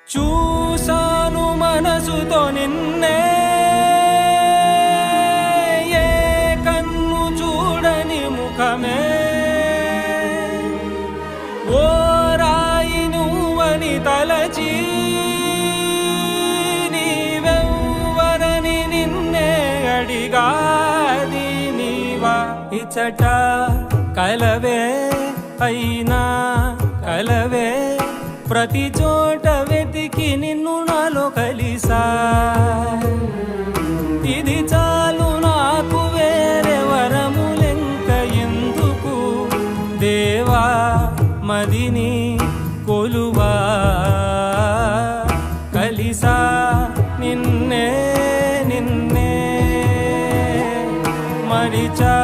చూసాను మనసుతో నిన్నే, ఏ కన్ను చూడని ముఖమే, ఓ రాయి నువ్వని తలచి నీవెవ్వరని నిన్నే అడిగాది నీవా. ఇచ్చట కలవే అయినా కలవే, ప్రతి చోట వెతికి నిన్ను నాలో కలిసా. ఇది చాలు నాకు, వేరే వరములెంక ఎందుకు, దేవా మదిని కొలువా. కలిసా నిన్నే నిన్నే మరిచా